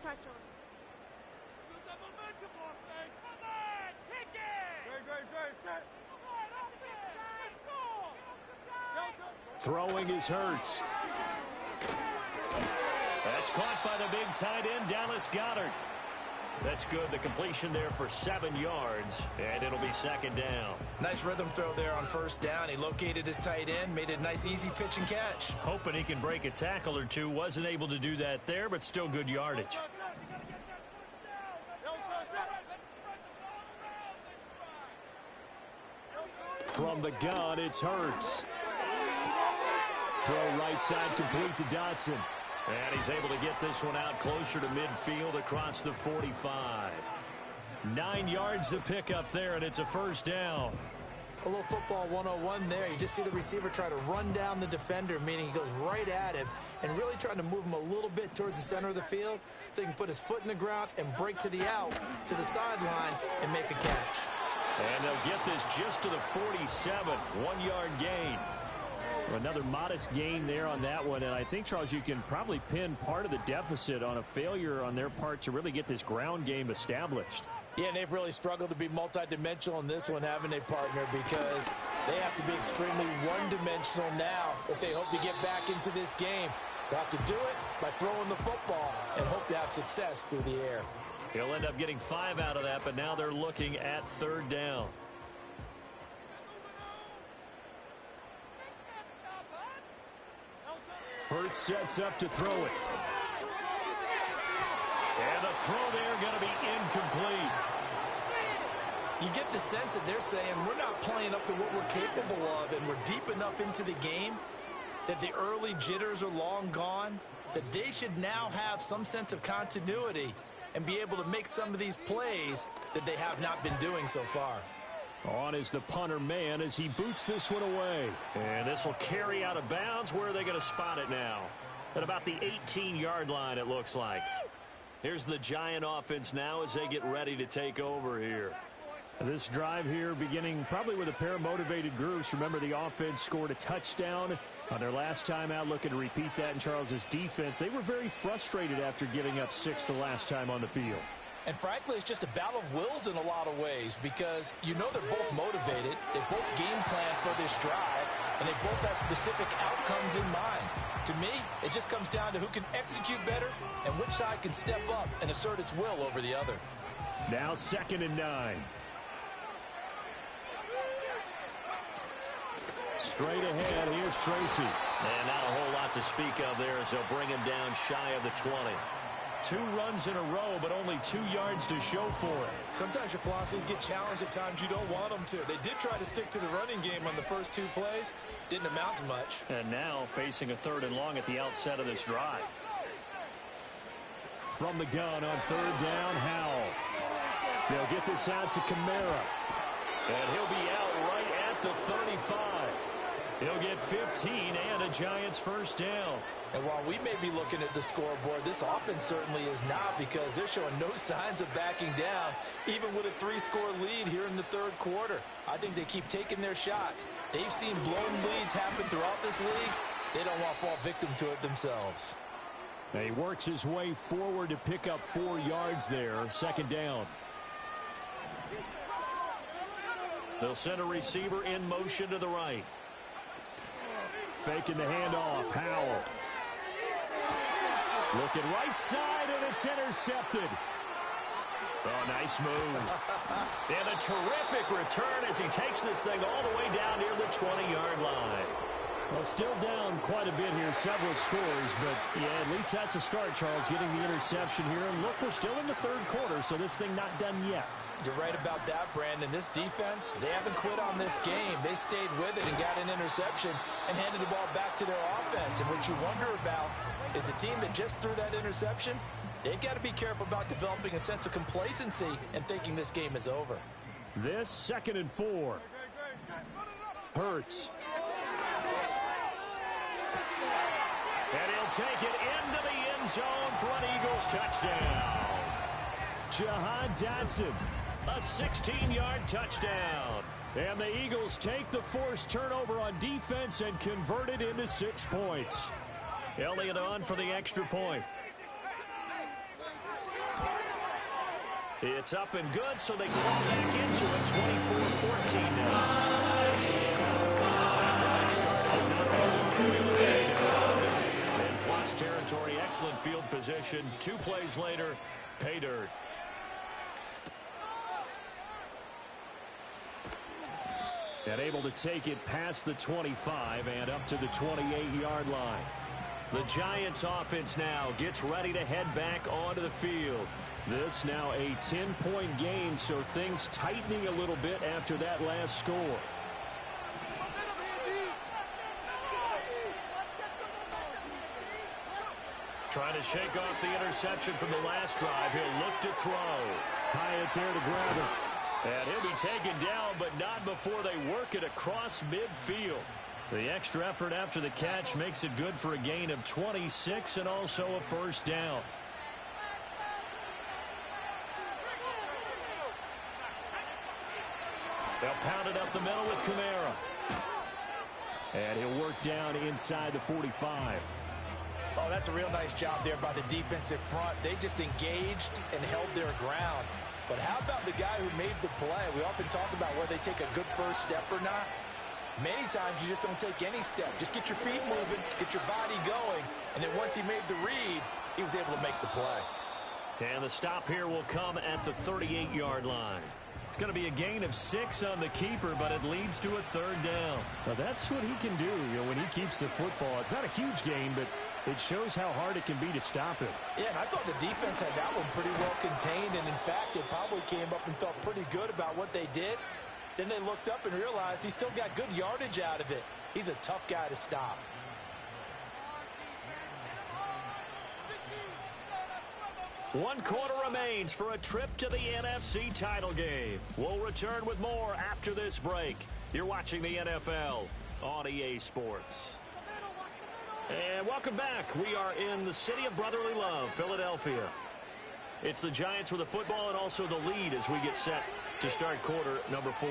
muchachos. Throwing is Hurts. That's caught by the big tight end, Dallas Goedert. That's good. The completion there for 7 yards, and it'll be second down. Nice rhythm throw there on first down. He located his tight end, made it a nice, easy pitch and catch. Hoping he can break a tackle or two. Wasn't able to do that there, but still good yardage. From the gun, it's Hurts. Throw right side complete to Dotson. And he's able to get this one out closer to midfield across the 45. 9 yards to pick up there, and it's a first down. A little football 101 there. You just see the receiver try to run down the defender, meaning he goes right at him and really trying to move him a little bit towards the center of the field so he can put his foot in the ground and break to the out, to the sideline, and make a catch. And they'll get this just to the 47. 1 yard gain. Another modest gain there on that one, and I think, Charles, you can probably pin part of the deficit on a failure on their part to really get this ground game established. Yeah, and they've really struggled to be multidimensional in this one, haven't they, partner, because they have to be extremely one-dimensional now if they hope to get back into this game. They'll have to do it by throwing the football and hope to have success through the air. He'll end up getting 5 out of that, but now they're looking at third down. Hurts sets up to throw it. And the throw there going to be incomplete. You get the sense that they're saying we're not playing up to what we're capable of, and we're deep enough into the game that the early jitters are long gone, that they should now have some sense of continuity and be able to make some of these plays that they have not been doing so far. On is the punter man as he boots this one away. And this will carry out of bounds. Where are they going to spot it now? At about the 18-yard line, it looks like. Here's the Giant offense now as they get ready to take over here. This drive here beginning probably with a pair of motivated groups. Remember, the offense scored a touchdown on their last time out, looking to repeat that in Charles's defense. They were very frustrated after giving up 6 the last time on the field. And frankly, it's just a battle of wills in a lot of ways because you know they're both motivated, they both game plan for this drive, and they both have specific outcomes in mind. To me, it just comes down to who can execute better and which side can step up and assert its will over the other. Now 2nd and 9. Straight ahead, here's Tracy. And not a whole lot to speak of there as they'll bring him down shy of the 20. 2 runs in a row, but only 2 yards to show for it. Sometimes your philosophies get challenged at times you don't want them to. They did try to stick to the running game on the first 2 plays. Didn't amount to much. And now facing a 3rd and long at the outset of this drive. From the gun on 3rd down, Howell. They'll get this out to Kamara. And he'll be out right at the 35. He'll get 15 and a Giants first down. And while we may be looking at the scoreboard, this offense certainly is not because they're showing no signs of backing down, even with a 3-score lead here in the 3rd quarter. I think they keep taking their shots. They've seen blown leads happen throughout this league. They don't want to fall victim to it themselves. Now he works his way forward to pick up 4 yards there, 2nd down. They'll send a receiver in motion to the right. Faking the handoff, Howell. Looking right side, and it's intercepted. Oh, nice move. And a terrific return as he takes this thing all the way down near the 20-yard line. Well, still down quite a bit here, several scores, but yeah, at least that's a start, Charles, getting the interception here. And look, we're still in the 3rd quarter, so this thing not done yet. You're right about that, Brandon. This defense, they haven't quit on this game. They stayed with it and got an interception and handed the ball back to their offense. And what you wonder about is the team that just threw that interception, they've got to be careful about developing a sense of complacency and thinking this game is over. This 2nd and 4. Hurts. And he'll take it into the end zone for an Eagles touchdown. Jahan Dotson, a 16-yard touchdown. And the Eagles take the forced turnover on defense and convert it into 6 points. Elliott on for the extra point. It's up and good, so they claw back into it, 24-14 now. Drive started with not a lot of real estate in front of them. And plus territory, excellent field position. 2 plays later, pay dirt. And able to take it past the 25 and up to the 28-yard line. The Giants offense now gets ready to head back onto the field. This now a 10-point game, so things tightening a little bit after that last score. Trying to shake off the interception from the last drive. He'll look to throw. Hyatt there to grab it. And he'll be taken down, but not before they work it across midfield. The extra effort after the catch makes it good for a gain of 26 and also a first down. They'll pound it up the middle with Kamara. And he'll work down inside the 45. Oh, that's a real nice job there by the defensive front. They just engaged and held their ground. But how about the guy who made the play? We often talk about whether they take a good first step or not. Many times you just don't take any step. Just get your feet moving, get your body going, and then once he made the read, he was able to make the play. And the stop here will come at the 38-yard line. It's going to be a gain of 6 on the keeper, but it leads to a third down. Well, that's what he can do, when he keeps the football. It's not a huge gain, but it shows how hard it can be to stop him. Yeah, and I thought the defense had that one pretty well contained, and in fact, they probably came up and felt pretty good about what they did. Then they looked up and realized he still got good yardage out of it. He's a tough guy to stop. One quarter remains for a trip to the NFC title game. We'll return with more after this break. You're watching the NFL on EA Sports. And welcome back. We are in the city of brotherly love, Philadelphia. It's the Giants with the football and also the lead as we get set to start quarter number 4.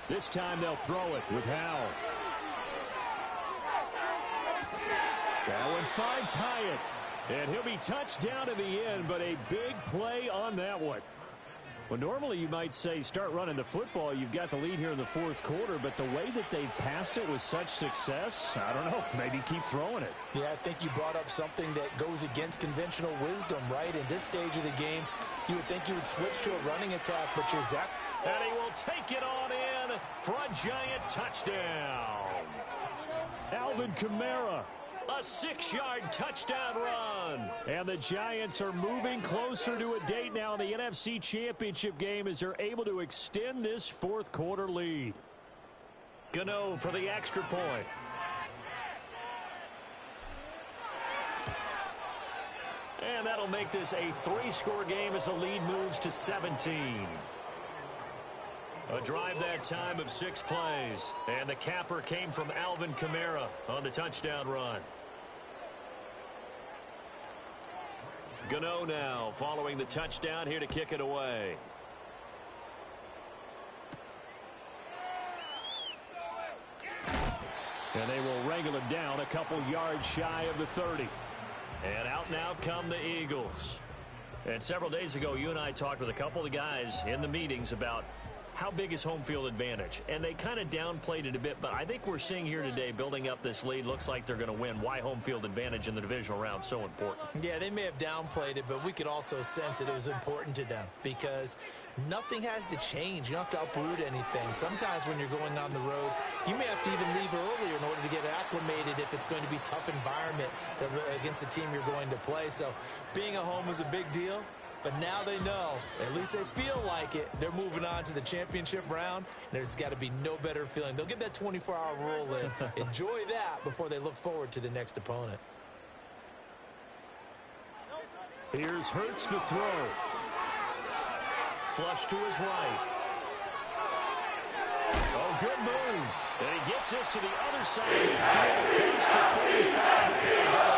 This time they'll throw it with Howell. That one finds Hyatt. And he'll be touched down in the end, but a big play on that one. Well, normally you might say start running the football. You've got the lead here in the fourth quarter, but the way that they've passed it with such success, I don't know, maybe keep throwing it. Yeah, I think you brought up something that goes against conventional wisdom, right? In this stage of the game, you would think you would switch to a running attack, but you're exact. And he will take it on in for a Giant touchdown. Alvin Kamara. A 6-yard touchdown run. And the Giants are moving closer to a date now in the NFC Championship game as they're able to extend this fourth quarter lead. Gano for the extra point. And that'll make this a 3-score game as the lead moves to 17. A drive that time of 6 plays. And the capper came from Alvin Kamara on the touchdown run. Gano now following the touchdown here to kick it away. And they will wrangle it down a couple yards shy of the 30. And out now come the Eagles. And several days ago, you and I talked with a couple of guys in the meetings about how big is home field advantage. And they kind of downplayed it a bit, but I think we're seeing here today, building up this lead, looks like they're going to win. Why home field advantage in the divisional round so important? Yeah, they may have downplayed it, but we could also sense that it was important to them because nothing has to change. You don't have to uproot anything. Sometimes when you're going on the road, you may have to even leave earlier in order to get acclimated if it's going to be a tough environment against the team you're going to play. So being at home is a big deal. But now they know, at least they feel like it, they're moving on to the championship round. There's got to be no better feeling. They'll get that 24-hour rule in. Enjoy that before they look forward to the next opponent. Here's Hurts to throw. Flush to his right. Oh, good move. And he gets this to the other side of the field, across the 45.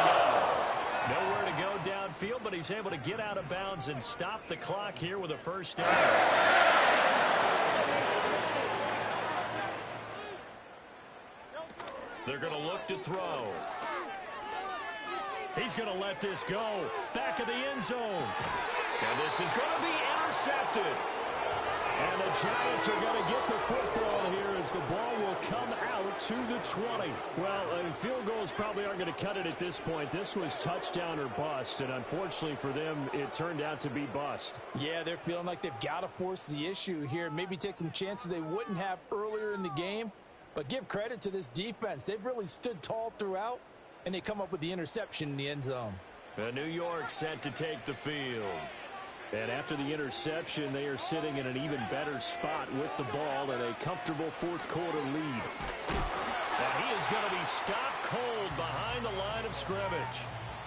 Nowhere to go downfield, but he's able to get out of bounds and stop the clock here with a first down. They're going to look to throw. He's going to let this go. Back of the end zone. And this is going to be intercepted. And the Giants are going to get the football here as the ball will come out to the 20. Well, field goals probably aren't going to cut it at this point. This was touchdown or bust, and unfortunately for them, it turned out to be bust. Yeah, they're feeling like they've got to force the issue here, maybe take some chances they wouldn't have earlier in the game. But give credit to this defense. They've really stood tall throughout, and they come up with the interception in the end zone. New York set to take the field. And after the interception, they are sitting in an even better spot with the ball and a comfortable fourth-quarter lead. And he is going to be stopped cold behind the line of scrimmage.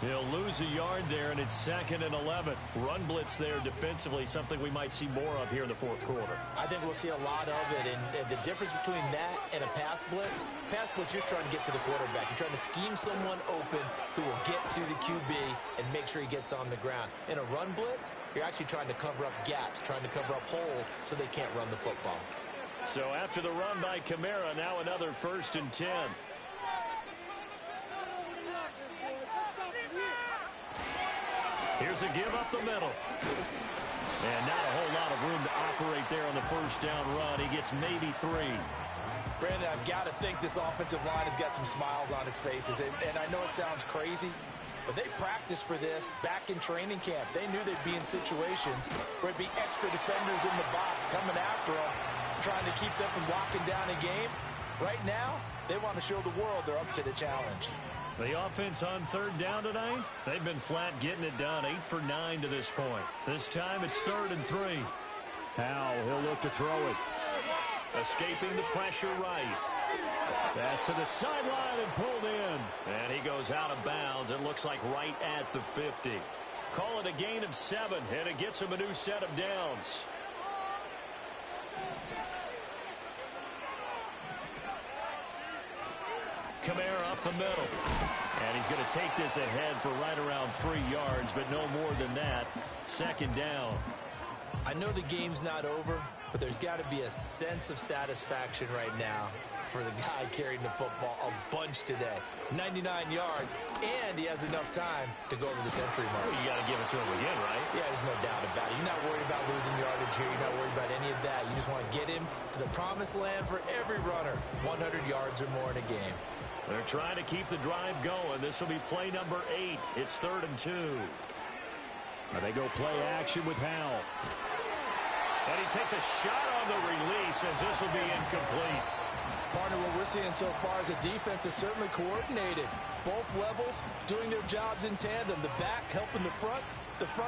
He'll lose a yard there, and it's 2nd and 11. Run blitz there defensively, something we might see more of here in the fourth quarter. I think we'll see a lot of it, and the difference between that and a pass blitz, you're trying to get to the quarterback. You're trying to scheme someone open who will get to the QB and make sure he gets on the ground. In a run blitz, you're actually trying to cover up gaps, trying to cover up holes so they can't run the football. So after the run by Kamara, now another 1st and 10. Here's a give up the middle. And not a whole lot of room to operate there on the first down run. He gets maybe 3. Brandon, I've got to think this offensive line has got some smiles on its faces. And I know it sounds crazy, but they practiced for this back in training camp. They knew they'd be in situations where it'd be extra defenders in the box coming after them, trying to keep them from locking down a game. Right now, they want to show the world they're up to the challenge. The offense on 3rd down tonight, they've been flat getting it done, 8 for 9 to this point. This time it's 3rd and 3. Howell, he'll look to throw it. Escaping the pressure right. Pass to the sideline and pulled in. And he goes out of bounds. It looks like right at the 50. Call it a gain of 7, and it gets him a new set of downs. Kamara up the middle. And he's going to take this ahead for right around 3 yards, but no more than that. 2nd down. I know the game's not over, but there's got to be a sense of satisfaction right now for the guy carrying the football a bunch today. 99 yards, and he has enough time to go over the century mark. Well, you got to give it to him again, right? Yeah, there's no doubt about it. You're not worried about losing yardage here. You're not worried about any of that. You just want to get him to the promised land for every runner. 100 yards or more in a game. They're trying to keep the drive going. This will be play number 8. It's 3rd and 2. Now they go play action with Howell. And he takes a shot on the release as this will be incomplete. Partner, what we're seeing so far is a defense that's certainly coordinated. Both levels doing their jobs in tandem. The back helping the front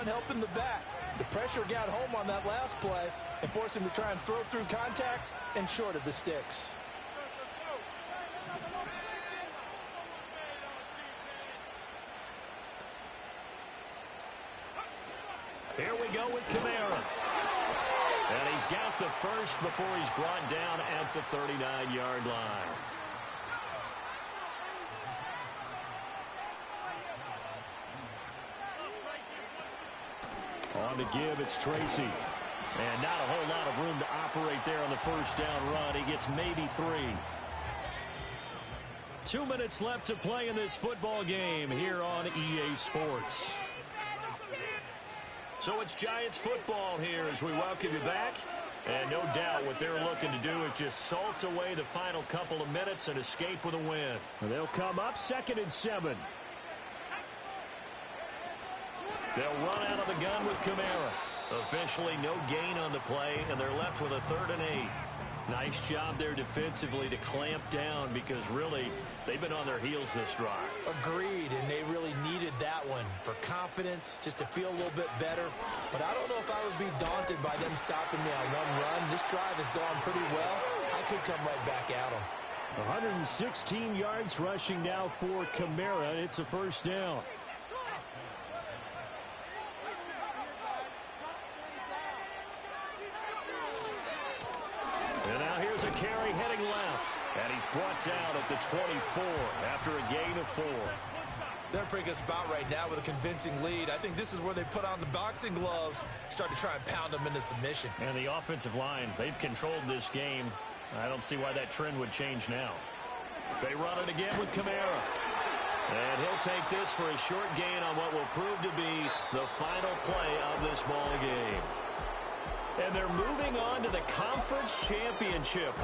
helping the back. The pressure got home on that last play and forced him to try and throw through contact and short of the sticks. Here we go with Kamara. And he's got the first before he's brought down at the 39-yard line. On the give, it's Tracy. And not a whole lot of room to operate there on the first down run. He gets maybe 3. 2 minutes left to play in this football game here on EA Sports. So it's Giants football here as we welcome you back. And no doubt what they're looking to do is just salt away the final couple of minutes and escape with a win. They'll come up 2nd and 7. They'll run out of the gun with Kamara. Officially no gain on the play, and they're left with a 3rd and 8. Nice job there defensively to clamp down because really they've been on their heels this drive. Agreed, and they really needed that one for confidence, just to feel a little bit better. But I don't know if I would be daunted by them stopping me on one run. This drive has gone pretty well. I could come right back at them. 116 yards rushing now for Kamara. It's a first down. And now here's a carry heading left. And he's brought down at the 24 after a gain of 4. They're in a pretty good spot right now with a convincing lead. I think this is where they put on the boxing gloves, start to try and pound them into submission. And the offensive line, they've controlled this game. I don't see why that trend would change now. They run it again with Kamara. And he'll take this for a short gain on what will prove to be the final play of this ball game. And they're moving on to the conference championship.